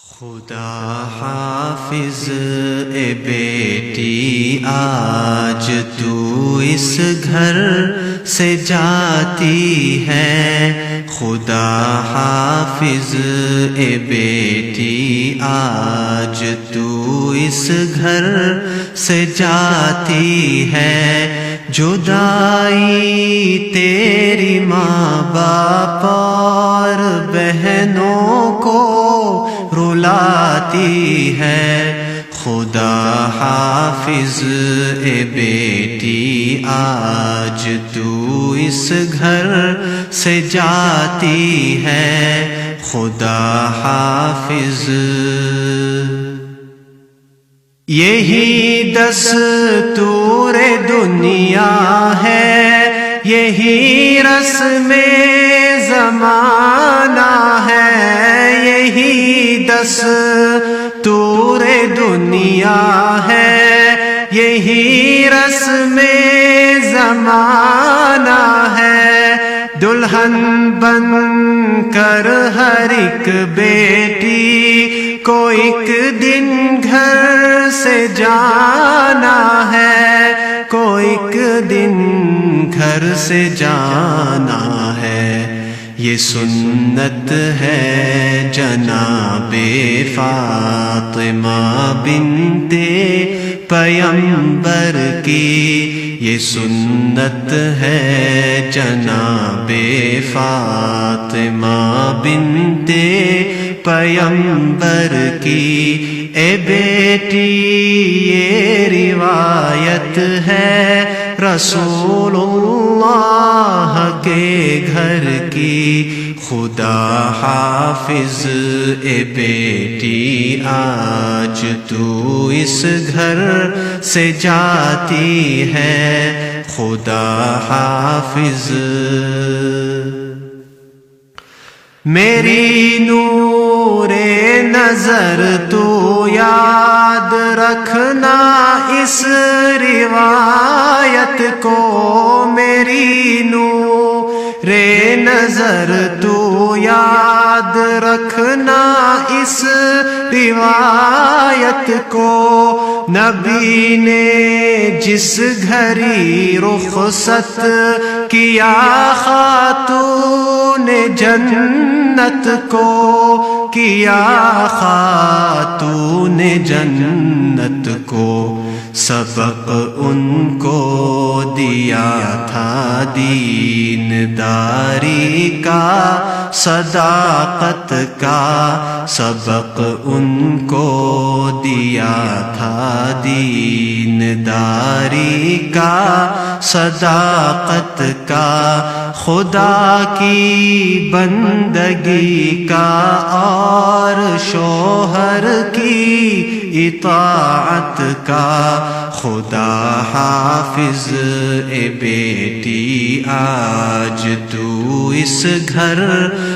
خدا حافظ اے بیٹی آج تو اس گھر سے جاتی ہے، خدا حافظ اے بیٹی آج تو اس گھر سے جاتی ہے، جدائی تیری ماں باپ اور بہنوں کو رلاتی ہے، خدا حافظ اے بیٹی آج تو اس گھر سے جاتی ہے، خدا حافظ۔ یہی دستور دنیا ہے، یہی رسم زمانہ ہے، یہی دستور دنیا ہے، یہی رسم زمانہ ہے، دلہن بن کر ہر ایک بیٹی کو ایک دن گھر سے جانا ہے، کو ایک دن گھر سے جانا ہے، یہ سنت ہے جناب فاطمہ بنت پیغمبر کی، یہ سنت ہے جناب فاطمہ بنت پیغمبر کی، اے بیٹی یہ روایت ہے رسول اللہ کے گھر کی، خدا حافظ اے بیٹی آج تو اس گھر سے جاتی ہے، خدا حافظ۔ میری نور نظر تو یاد رکھنا اس روایت کو، میری نور نظر تو یاد رکھنا اس روایت کو، نبی نے جس گھری رخصت کیا خاتون جنت کو، کیا خاتون جنت کو، سبق ان کو دیا تھا دین داری کا، صداقت کا سبق ان کو دیا تھا دین داری کا، صداقت کا، خدا کی بندگی کا اور شوہر کی اطاعت کا، خدا حافظ اے بیٹی آج تو اس گھر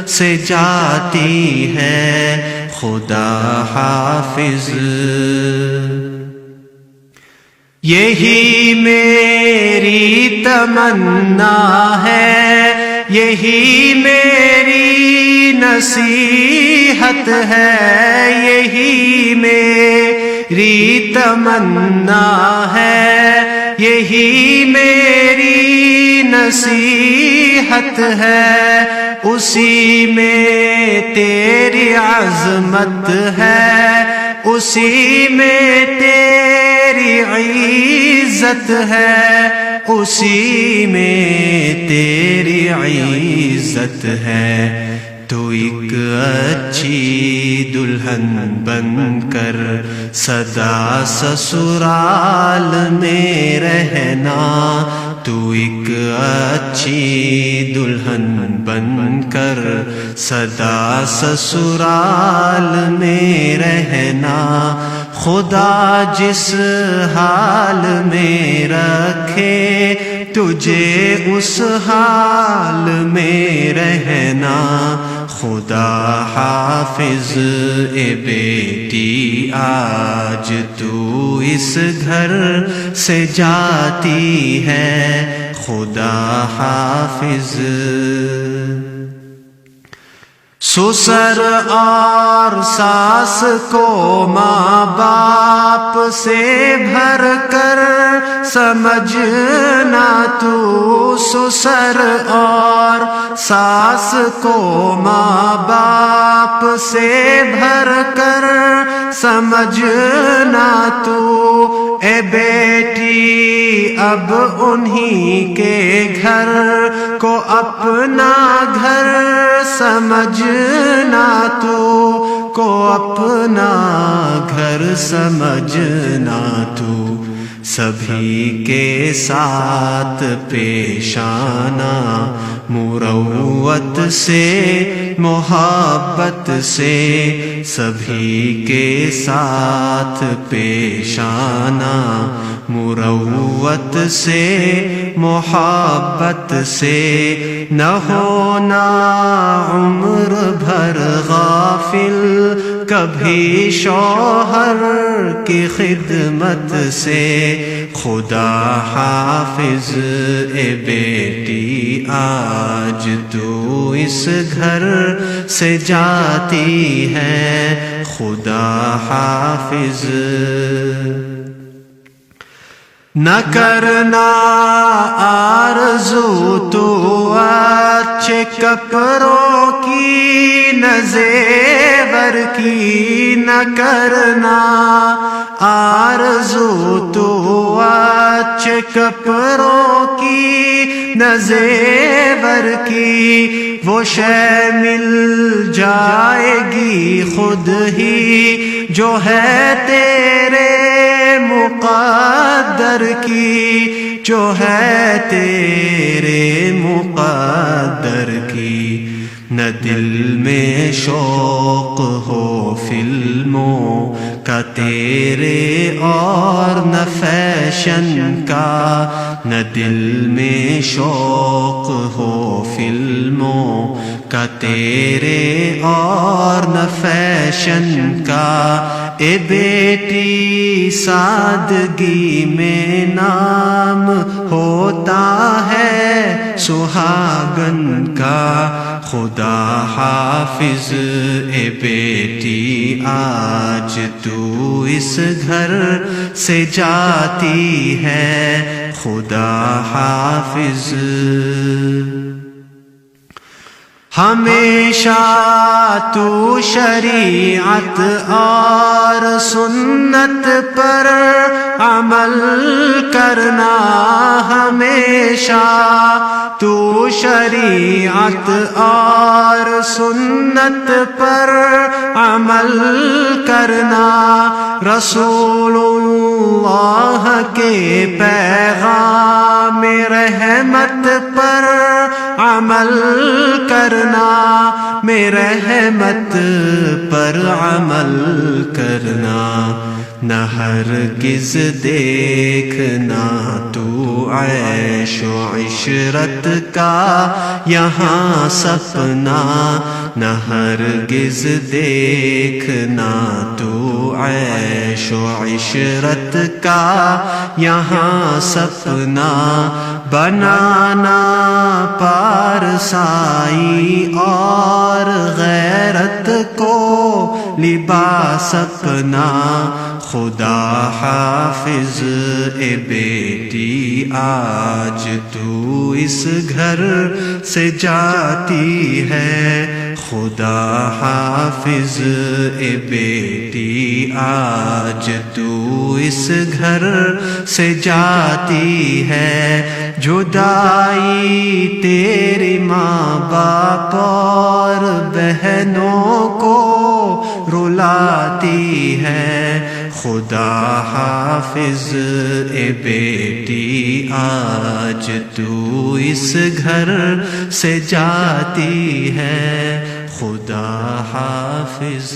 سے جاتی ہے، خدا حافظ۔ یہی میری تمنا ہے، یہی میری نصیحت ہے، یہی میری تمنا ہے، یہی میری نصیحت ہے، اسی میں تیری عظمت ہے، اسی میں تیری عزت ہے، اسی میں تیری عزت ہے، تو ایک اچھی دلہن بن کر سدا سسرال میں رہنا، تو ایک اچھی دلہن بن کر سدا سسرال میں رہنا، خدا جس حال میں رکھے تجھے اس حال میں رہنا، خدا حافظ اے بیٹی آج تو اس گھر سے جاتی ہے، خدا حافظ۔ سسر اور ساس کو ماں باپ سے بھر کر سمجھنا تو، سسر اور ساس کو ماں باپ سے بھر کر سمجھنا تو، اے بیٹی اب انہی کے گھر کو اپنا گھر سمجھنا تو، کو اپنا گھر سمجھنا تو، سبھی کے ساتھ پیش آنا مروت سے محبت سے، سبھی کے ساتھ پیش آنا مروت سے محبت سے، نہ ہونا عمر بھر غافل کبھی شوہر کی خدمت سے، خدا حافظ اے بیٹی آج تو اس گھر سے جاتی ہے، خدا حافظ نہ کرنا آرزو تو اچھے کپڑوں کی نہ زیور کی، نہ کرنا آرزو تو اچھے کپڑوں کی نہ زیور کی، وہ شے مل جائے گی خود ہی جو ہے تیرے مقدر کی، جو ہے تیرے مقدر کی، نہ دل میں شوق ہو فلموں کا تیرے اور نہ فیشن کا، نہ دل میں شوق ہو فلموں کا تیرے اور نہ فیشن کا، اے بیٹی سادگی میں نام ہوتا ہے سہاگن کا، خدا حافظ اے بیٹی آج تو اس گھر سے جاتی ہے، خدا حافظ ہمیشہ تو شریعت اور سنت پر عمل کرنا، ہمیشہ تو شریعت اور سنت پر عمل کرنا، رسول اللہ کے پیغام رحمت پر عمل کرنا، میں رحمت پر عمل کرنا، نہ ہرگز دیکھنا تو عیش و عشرت کا یہاں سپنا، نہ ہرگز دیکھنا تو عیش و عشرت کا یہاں سپنا، بنانا پارسائی اور غیرت کو لباس اپنا، خدا حافظ اے بیٹی آج تو اس گھر سے جاتی ہے، خدا حافظ اے بیٹی آج تو اس گھر سے جاتی ہے، جدائی تیری ماں باپ اور بہنوں کو رلاتی ہے، خدا حافظ اے بیٹی آج تو اس گھر سے جاتی ہے، خدا حافظ